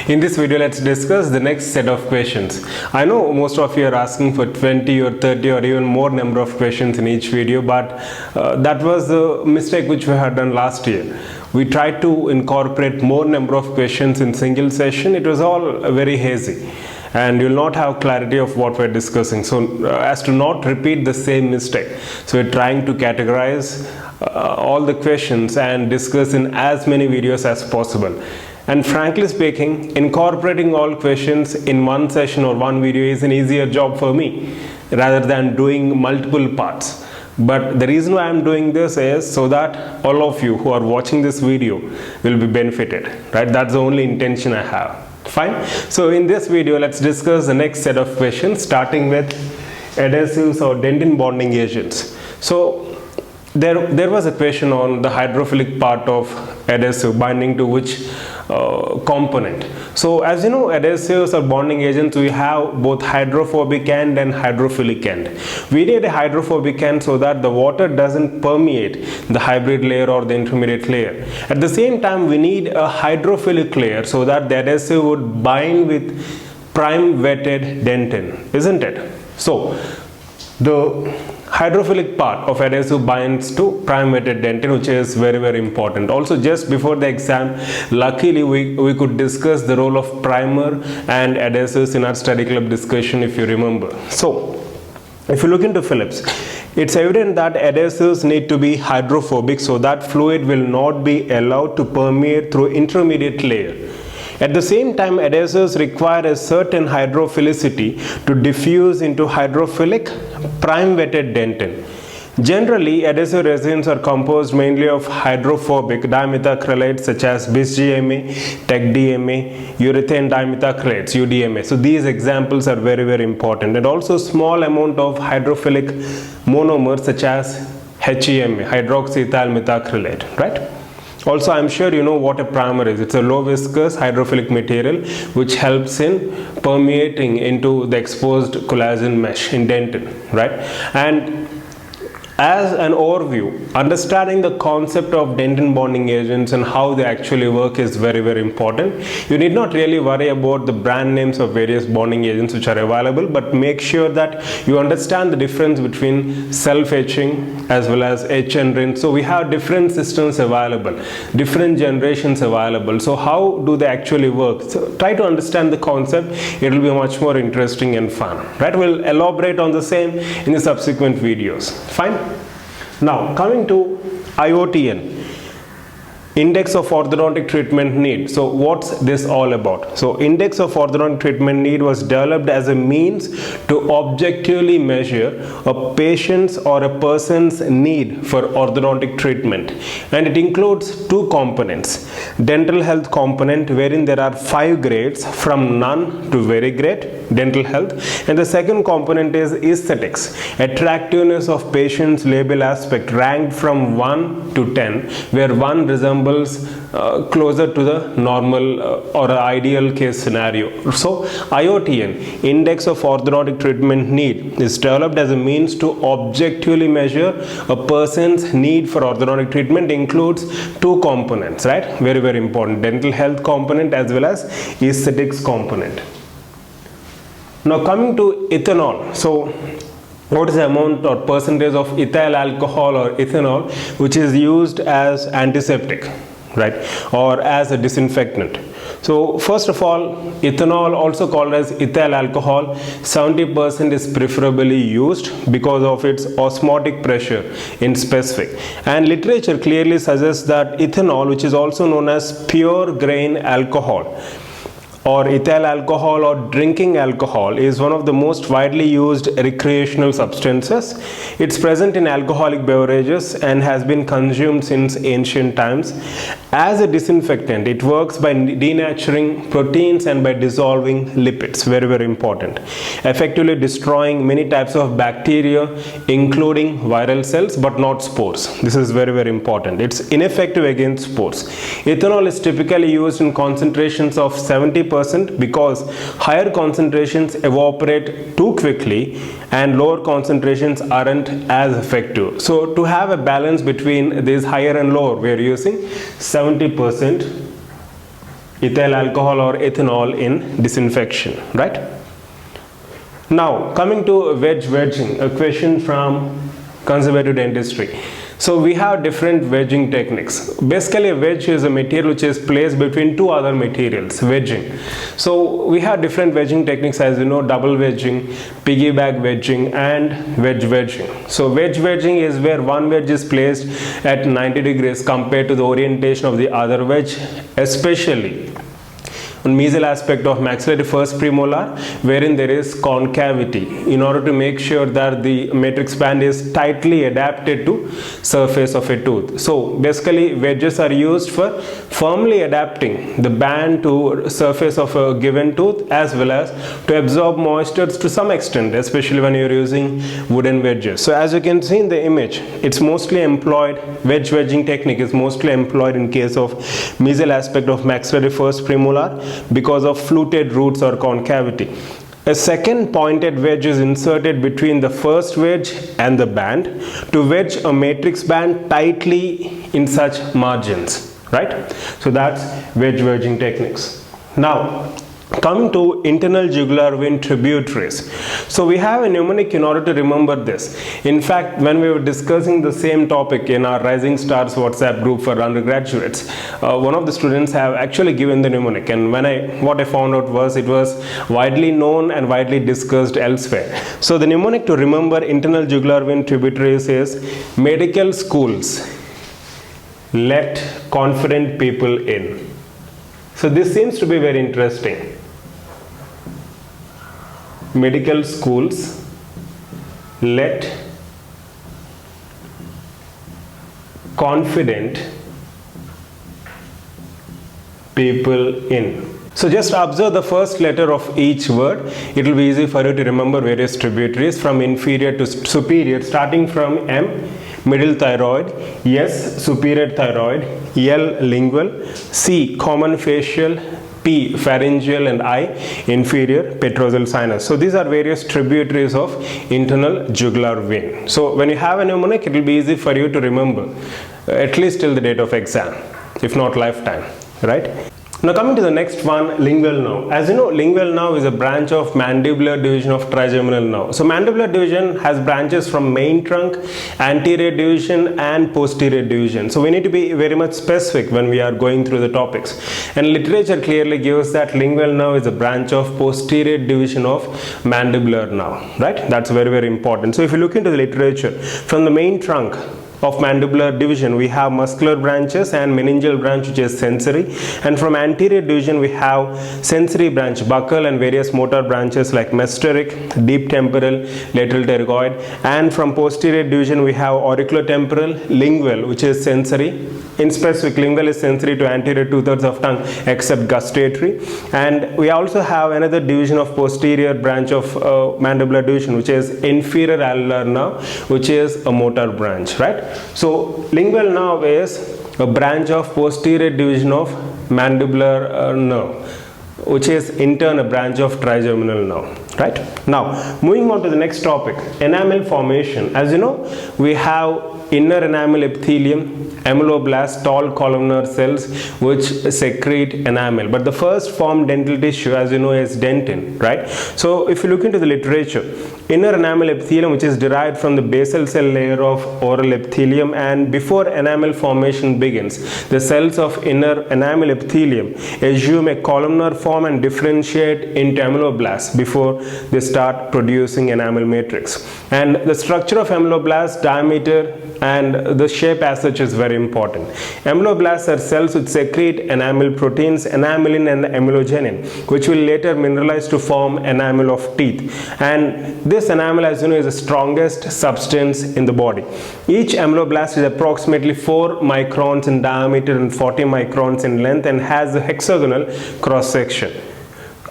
In this video, let's discuss the next set of questions. I know most of you are asking for 20 or 30 or even more number of questions in each video, but that was the mistake which we had done last year. We tried to incorporate more number of questions in single session. It was all very hazy and you will not have clarity of what we're discussing. So as to not repeat the same mistake, so we're trying to categorize all the questions and discuss in as many videos as possible. And frankly speaking, incorporating all questions in one session or one video is an easier job for me rather than doing multiple parts. But the reason why I'm doing this is so that all of you who are watching this video will be benefited, right? That's the only intention I have. Fine. So in this video, let's discuss the next set of questions, starting with adhesives or dentin bonding agents. So there was a question on the hydrophilic part of adhesive, binding to which component. So as you know, adhesives or bonding agents, we have both hydrophobic end and hydrophilic end. We need a hydrophobic end so that the water doesn't permeate the hybrid layer or the intermediate layer. At the same time, we need a hydrophilic layer so that the adhesive would bind with prime wetted dentin, isn't it? So the hydrophilic part of adhesive binds to prime wetted dentin, which is very important. Also, just before the exam, luckily we could discuss the role of primer and adhesives in our study club discussion, if you remember. So if you look into Phillips, it's evident that adhesives need to be hydrophobic so that fluid will not be allowed to permeate through intermediate layer. At the same time, adhesives require a certain hydrophilicity to diffuse into hydrophilic prime wetted dentin. Generally, adhesive resins are composed mainly of hydrophobic dimethacrylates such as bis-GMA, Tec-DMA, urethane dimethacrylates, UDMA. So these examples are very important, and also small amount of hydrophilic monomers such as HEMA, hydroxyethyl methacrylate, right? Also, I'm sure you know what a primer is. It's a low viscous hydrophilic material which helps in permeating into the exposed collagen mesh in dentin, right? And as an overview, understanding the concept of dentin bonding agents and how they actually work is very important. You need not really worry about the brand names of various bonding agents which are available, but make sure that you understand the difference between self-etching as well as etch and rinse. So we have different systems available, different generations available. So how do they actually work? So try to understand the concept. It will be much more interesting and fun, right? We'll elaborate on the same in the subsequent videos. Fine. Now coming to IOTN, Index of Orthodontic Treatment Need. So what's this all about? So Index of Orthodontic Treatment Need was developed as a means to objectively measure a patient's or a person's need for orthodontic treatment, and it includes two components: dental health component, wherein there are 5 grades from none to very great dental health, and the second component is aesthetics, attractiveness of patient's label aspect, ranked from 1 to 10, where 1 resembles closer to the normal or ideal case scenario. So IOTN, Index of Orthodontic Treatment Need, is developed as a means to objectively measure a person's need for orthodontic treatment. Includes 2 components, right? Very important: dental health component as well as aesthetics component. Now coming to ethanol. So what is the amount or percentage of ethyl alcohol or ethanol which is used as antiseptic, right, or as a disinfectant? So first of all, ethanol, also called as ethyl alcohol, 70% is preferably used because of its osmotic pressure in specific, and literature clearly suggests that ethanol, which is also known as pure grain alcohol or ethyl alcohol or drinking alcohol, is one of the most widely used recreational substances. It's present in alcoholic beverages and has been consumed since ancient times. As a disinfectant, it works by denaturing proteins and by dissolving lipids, very important, effectively destroying many types of bacteria including viral cells but not spores. This is very important. It's ineffective against spores. Ethanol is typically used in concentrations of 70% because higher concentrations evaporate too quickly and lower concentrations aren't as effective. So to have a balance between these higher and lower, we are using 70% ethyl alcohol or ethanol in disinfection, right? Now coming to wedging, a question from conservative dentistry. So we have different wedging techniques. Basically, a wedge is a material which is placed between two other materials, wedging. So we have different wedging techniques, as you know, double wedging, piggyback wedging, and wedging. So wedging is where one wedge is placed at 90 degrees compared to the orientation of the other wedge, especially on mesial aspect of maxillary first premolar, wherein there is concavity, in order to make sure that the matrix band is tightly adapted to surface of a tooth. So basically wedges are used for firmly adapting the band to surface of a given tooth, as well as to absorb moistures to some extent, especially when you're using wooden wedges. So as you can see in the image, it's mostly employed, wedging technique is mostly employed in case of mesial aspect of maxillary first premolar because of fluted roots or concavity. A second pointed wedge is inserted between the first wedge and the band to wedge a matrix band tightly in such margins, right? So that's wedging techniques. Now coming to internal jugular vein tributaries. So we have a mnemonic in order to remember this. In fact, when we were discussing the same topic in our Rising Stars WhatsApp group for undergraduates, one of the students have actually given the mnemonic, and what I found out was it was widely known and widely discussed elsewhere. So the mnemonic to remember internal jugular vein tributaries is: medical schools, let confident people in. So this seems to be very interesting. Medical schools, let confident people in. So just observe the first letter of each word. It will be easy for you to remember various tributaries from inferior to superior, starting from M, middle thyroid, S, superior thyroid, L, lingual, C, common facial, P, pharyngeal, and I, inferior petrosal sinus. So these are various tributaries of internal jugular vein. So when you have a mnemonic, it will be easy for you to remember, at least till the date of exam, if not lifetime, right? Now coming to the next one, lingual nerve. As you know, lingual nerve is a branch of mandibular division of trigeminal nerve. So mandibular division has branches from main trunk, anterior division, and posterior division. So we need to be very much specific when we are going through the topics. And literature clearly gives that lingual nerve is a branch of posterior division of mandibular nerve, right? That's very, very important. So if you look into the literature, from the main trunk of mandibular division we have muscular branches and meningeal branch, which is sensory, and from anterior division we have sensory branch, buccal, and various motor branches like mesoteric, deep temporal, lateral pterygoid, and from posterior division we have auriculotemporal, lingual, which is sensory. In specific, lingual is sensory to anterior 2/3 of tongue except gustatory, and we also have another division of posterior branch of mandibular division, which is inferior alveolar nerve, which is a motor branch, right? So lingual nerve is a branch of posterior division of mandibular nerve, which is in turn a branch of trigeminal nerve, right? Now moving on to the next topic, enamel formation. As you know, we have inner enamel epithelium, ameloblast, tall columnar cells which secrete enamel, but the first formed dental tissue, as you know, is dentin, right? So if you look into the literature, inner enamel epithelium, which is derived from the basal cell layer of oral epithelium, and before enamel formation begins, the cells of inner enamel epithelium assume a columnar form and differentiate into ameloblasts before they start producing enamel matrix. And the structure of ameloblast, diameter, and the shape as such is very important. Ameloblasts are cells which secrete enamel proteins, enamelin and amelogenin, which will later mineralize to form enamel of teeth. And this enamel, as you know, is the strongest substance in the body. Each ameloblast is approximately 4 microns in diameter and 40 microns in length and has a hexagonal cross section,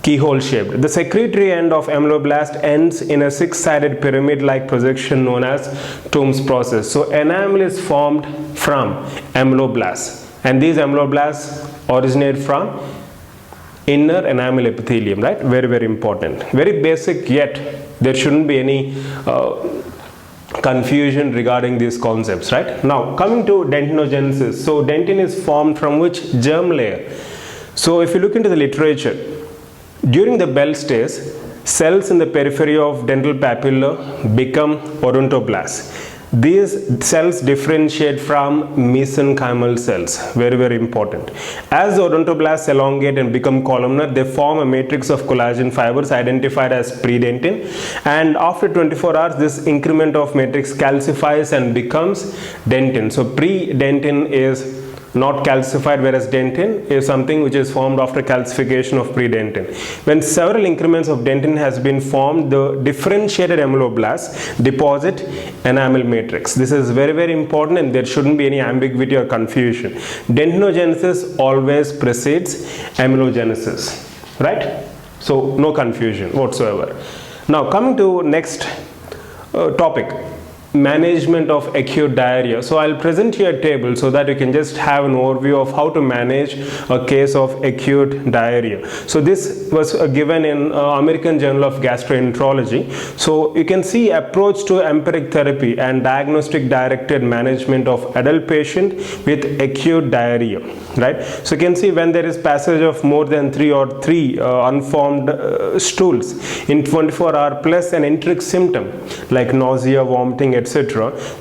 keyhole shaped. The secretory end of ameloblast ends in a 6-sided pyramid-like projection known as Tomb's process. So enamel is formed from ameloblasts, and these ameloblasts originate from inner enamel epithelium, right? Very, very important. Very basic, yet there shouldn't be any confusion regarding these concepts, right? Now coming to dentinogenesis. So dentin is formed from which germ layer? So if you look into the literature, during the Bell stage, cells in the periphery of dental papilla become odontoblasts. These cells differentiate from mesenchymal cells, very important. As the odontoblasts elongate and become columnar, they form a matrix of collagen fibers identified as predentin, and after 24 hours this increment of matrix calcifies and becomes dentin. So predentin is not calcified, whereas dentin is something which is formed after calcification of predentin. When several increments of dentin has been formed, the differentiated ameloblasts deposit enamel matrix. This is very important, and there shouldn't be any ambiguity or confusion. Dentinogenesis always precedes amelogenesis, right? So no confusion whatsoever. Now coming to next topic, management of acute diarrhea. So I'll present you a table so that you can just have an overview of how to manage a case of acute diarrhea. So this was given in American Journal of Gastroenterology. So you can see approach to empiric therapy and diagnostic directed management of adult patient with acute diarrhea, right? So you can see when there is passage of more than three unformed stools in 24-hour plus an enteric symptom like nausea, vomiting, etc.,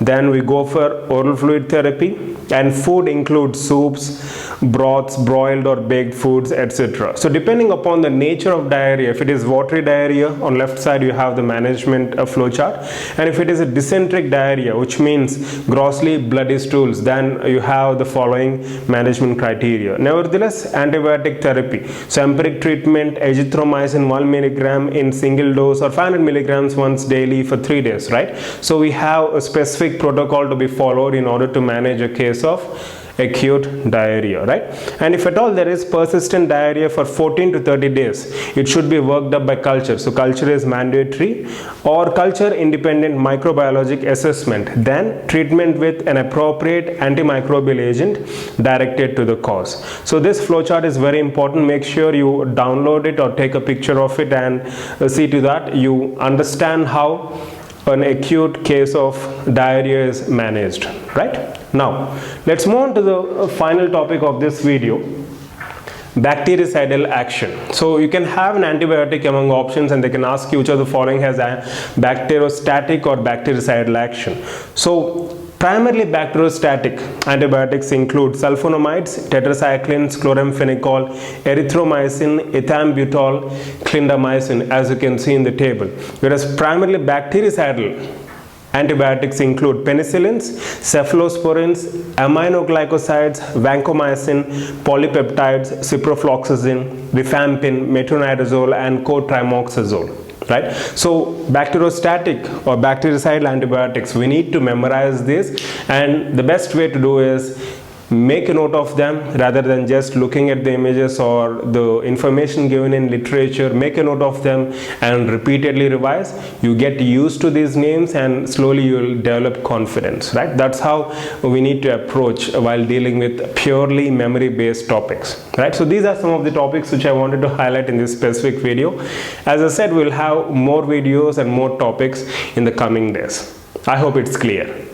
then we go for oral fluid therapy, and food includes soups, broths, broiled or baked foods, etc. So depending upon the nature of diarrhea, if it is watery diarrhea, on left side you have the management flow chart, and if it is a dysenteric diarrhea, which means grossly bloody stools, then you have the following management criteria. Nevertheless, antibiotic therapy. So empiric treatment, azithromycin 1 milligram in single dose or 500 milligrams once daily for 3 days, right? So we have a specific protocol to be followed in order to manage a case of acute diarrhea, right? And if at all there is persistent diarrhea for 14 to 30 days, it should be worked up by culture. So culture is mandatory, or culture independent microbiologic assessment, then treatment with an appropriate antimicrobial agent directed to the cause. So this flowchart is very important. Make sure you download it or take a picture of it and see to that you understand how an acute case of diarrhea is managed, right? Now let's move on to the final topic of this video, bactericidal action. So you can have an antibiotic among options, and they can ask you which of the following has a bacteriostatic or bactericidal action. So primarily bacteriostatic antibiotics include sulfonamides, tetracyclines, chloramphenicol, erythromycin, ethambutol, clindamycin, as you can see in the table. Whereas primarily bactericidal antibiotics include penicillins, cephalosporins, aminoglycosides, vancomycin, polypeptides, ciprofloxacin, rifampin, metronidazole, and cotrimoxazole. Right? So bacteriostatic or bactericidal antibiotics, we need to memorize this, and the best way to do is make a note of them rather than just looking at the images or the information given in literature. Make a note of them and repeatedly revise. You get used to these names and slowly you will develop confidence, right? That's how we need to approach while dealing with purely memory based topics, right? So these are some of the topics which I wanted to highlight in this specific video. As I said, we'll have more videos and more topics in the coming days. I hope it's clear.